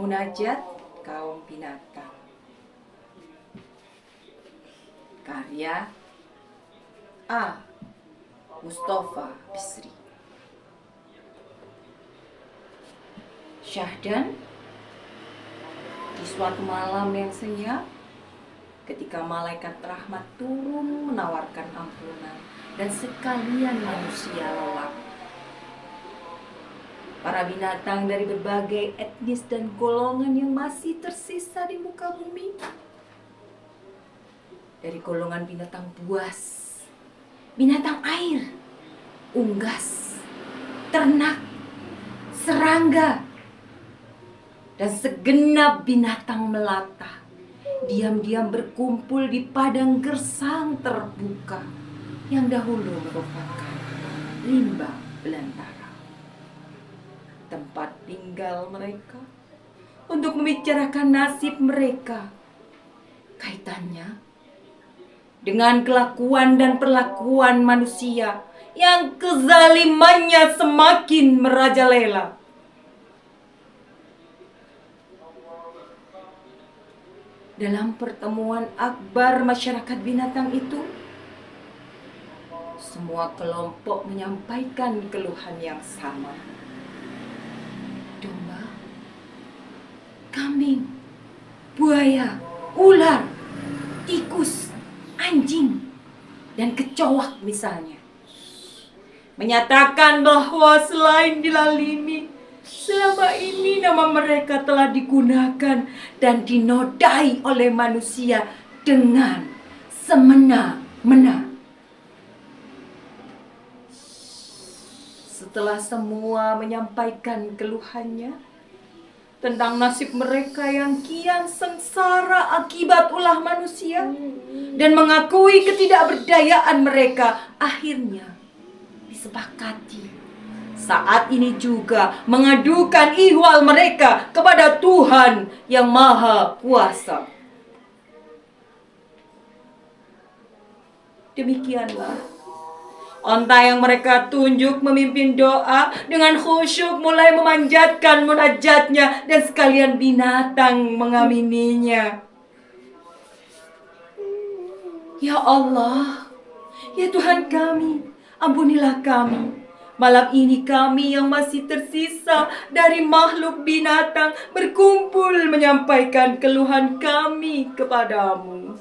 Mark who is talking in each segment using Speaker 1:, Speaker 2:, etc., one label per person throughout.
Speaker 1: Munajat Kaum Binatang. Karya A. Mustafa Bisri. Syahdan, di suatu malam yang senyap, ketika malaikat rahmat turun menawarkan ampunan dan sekalian manusia lelap, para binatang dari berbagai etnis dan golongan yang masih tersisa di muka bumi, dari golongan binatang buas, binatang air, unggas, ternak, serangga, dan segenap binatang melata diam-diam berkumpul di padang gersang terbuka yang dahulu merupakan limbah belantara, tempat tinggal mereka, untuk membicarakan nasib mereka, kaitannya dengan kelakuan dan perlakuan manusia yang kezalimannya semakin merajalela. Dalam pertemuan akbar masyarakat binatang itu, semua kelompok menyampaikan keluhan yang sama. Domba, kambing, buaya, ular, tikus, anjing, dan kecoak misalnya, menyatakan bahwa selain dilalimi, selama ini nama mereka telah digunakan dan dinodai oleh manusia dengan semena-mena. Setelah semua menyampaikan keluhannya tentang nasib mereka yang kian sengsara akibat ulah manusia dan mengakui ketidakberdayaan mereka, akhirnya disepakati saat ini juga mengadukan ihwal mereka kepada Tuhan yang Maha Kuasa. Demikianlah onta yang mereka tunjuk memimpin doa dengan khusyuk mulai memanjatkan munajatnya, dan sekalian binatang mengamininya. Ya Allah, ya Tuhan kami, ampunilah kami. Malam ini kami yang masih tersisa dari makhluk binatang berkumpul menyampaikan keluhan kami kepadamu.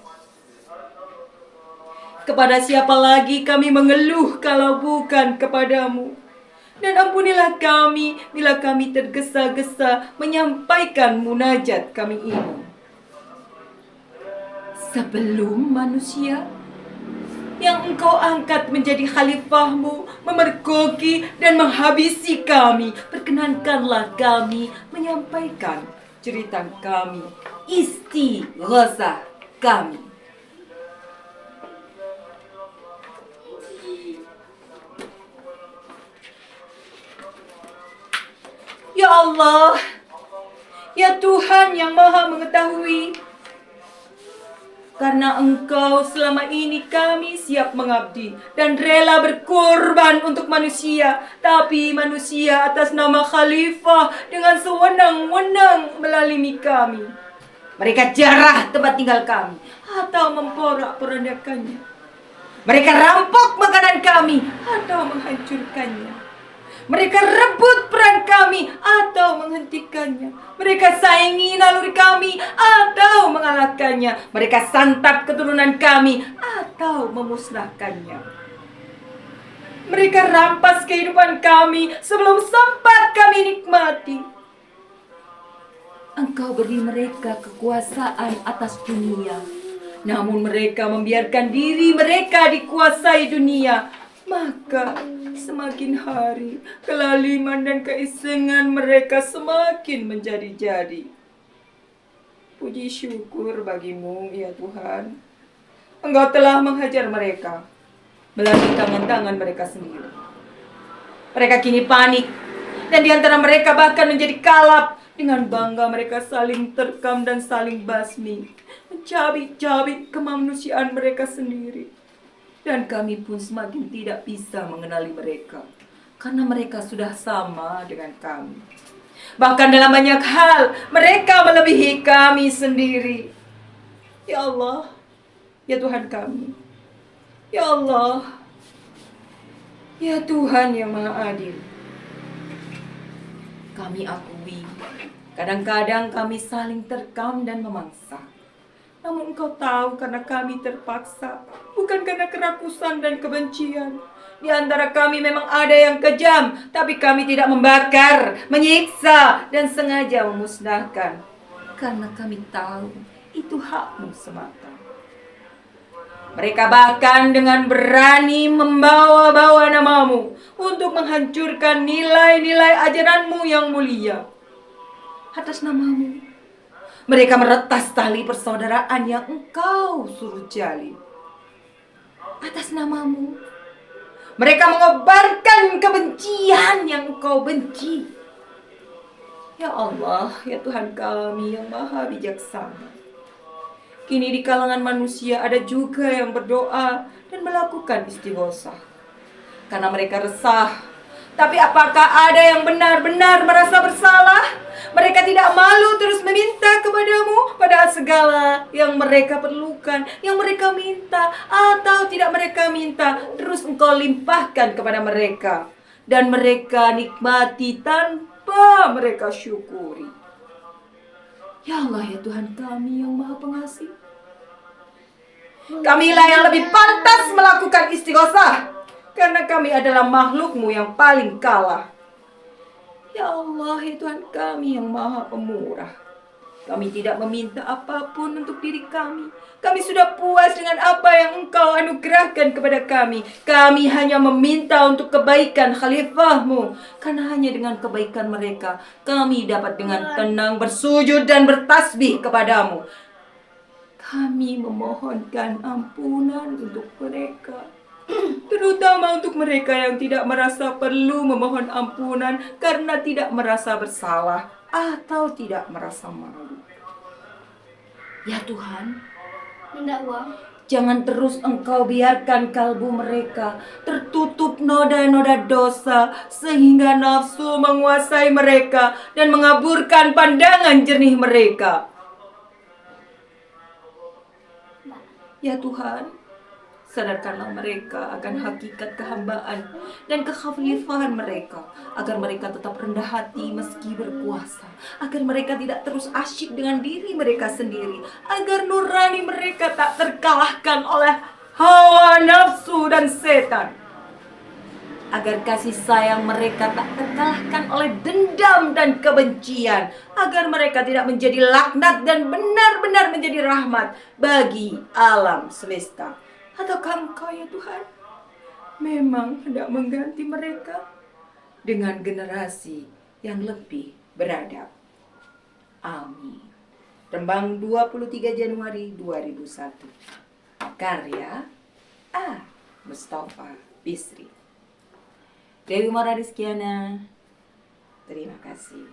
Speaker 1: Kepada siapa lagi kami mengeluh kalau bukan kepadamu? Dan ampunilah kami bila kami tergesa-gesa menyampaikan munajat kami ini. Sebelum manusia yang engkau angkat menjadi khalifahmu memergoki dan menghabisi kami, perkenankanlah kami menyampaikan cerita kami, istighosah kami. Ya Allah, ya Tuhan yang Maha Mengetahui, karena Engkau selama ini kami siap mengabdi dan rela berkorban untuk manusia, tapi manusia atas nama khalifah dengan sewenang-wenang melalimi kami. Mereka jarah tempat tinggal kami atau memporak-porandakannya. Mereka rampok makanan kami atau menghancurkannya. Mereka rebut peran kami atau menghentikannya. Mereka saingi naluri kami atau mengalahkannya. Mereka santap keturunan kami atau memusnahkannya. Mereka rampas kehidupan kami sebelum sempat kami nikmati. Engkau beri mereka kekuasaan atas dunia, namun mereka membiarkan diri mereka dikuasai dunia. Maka semakin hari kelaliman dan keisengan mereka semakin menjadi-jadi. Puji syukur bagimu ya Tuhan, Engkau telah menghajar mereka melalui tangan-tangan mereka sendiri. Mereka kini panik, dan di antara mereka bahkan menjadi kalap. Dengan bangga mereka saling terkam dan saling basmi, mencabik-cabik kemanusiaan mereka sendiri. Dan kami pun semakin tidak bisa mengenali mereka, karena mereka sudah sama dengan kami. Bahkan dalam banyak hal, mereka melebihi kami sendiri. Ya Allah, ya Tuhan kami. Ya Allah, ya Tuhan yang Maha Adil. Kami akui, kadang-kadang kami saling terkam dan memangsa. Namun Engkau tahu karena kami terpaksa, bukan karena kerakusan dan kebencian. Di antara kami memang ada yang kejam, tapi kami tidak membakar, menyiksa, dan sengaja memusnahkan. Karena kami tahu itu hakmu semata. Mereka bahkan dengan berani membawa-bawa namamu untuk menghancurkan nilai-nilai ajaranmu yang mulia. Atas namamu, mereka meretas tali persaudaraan yang Engkau suruh jalin. Atas namamu, mereka mengobarkan kebencian yang Engkau benci. Ya Allah, ya Tuhan kami yang Maha Bijaksana. Kini di kalangan manusia ada juga yang berdoa dan melakukan istighosah. Karena mereka resah. Tapi apakah ada yang benar-benar merasa bersalah? Mereka tidak malu terus meminta kepadamu padahal segala yang mereka perlukan, yang mereka minta atau tidak mereka minta, terus Engkau limpahkan kepada mereka. Dan mereka nikmati tanpa mereka syukuri. Ya Allah, ya Tuhan kami yang Maha Pengasih. Kamilah yang lebih pantas melakukan istighosah, karena kami adalah makhluk-Mu yang paling kalah. Ya Allah, ya Tuhan kami yang Maha Pemurah. Kami tidak meminta apapun untuk diri kami. Kami sudah puas dengan apa yang Engkau anugerahkan kepada kami. Kami hanya meminta untuk kebaikan Khalifah-Mu. Karena hanya dengan kebaikan mereka, kami dapat dengan tenang bersujud dan bertasbih kepadamu. Kami memohonkan ampunan untuk mereka. Terutama untuk mereka yang tidak merasa perlu memohon ampunan karena tidak merasa bersalah atau tidak merasa malu. Ya Tuhan, jangan terus Engkau biarkan kalbu mereka tertutup noda-noda dosa sehingga nafsu menguasai mereka dan mengaburkan pandangan jernih mereka. Ya Tuhan, sadarkanlah mereka akan hakikat kehambaan dan kekhalifahan mereka, agar mereka tetap rendah hati meski berkuasa, agar mereka tidak terus asyik dengan diri mereka sendiri, agar nurani mereka tak terkalahkan oleh hawa nafsu dan setan, agar kasih sayang mereka tak terkalahkan oleh dendam dan kebencian, agar mereka tidak menjadi laknat dan benar-benar menjadi rahmat bagi alam semesta. Ataukah Engkau ya Tuhan memang hendak mengganti mereka dengan generasi yang lebih beradab? Amin. Rembang 23 Januari 2001. Karya A. Mustafa Bisri. Dewi Mara Rizkiana. Terima kasih.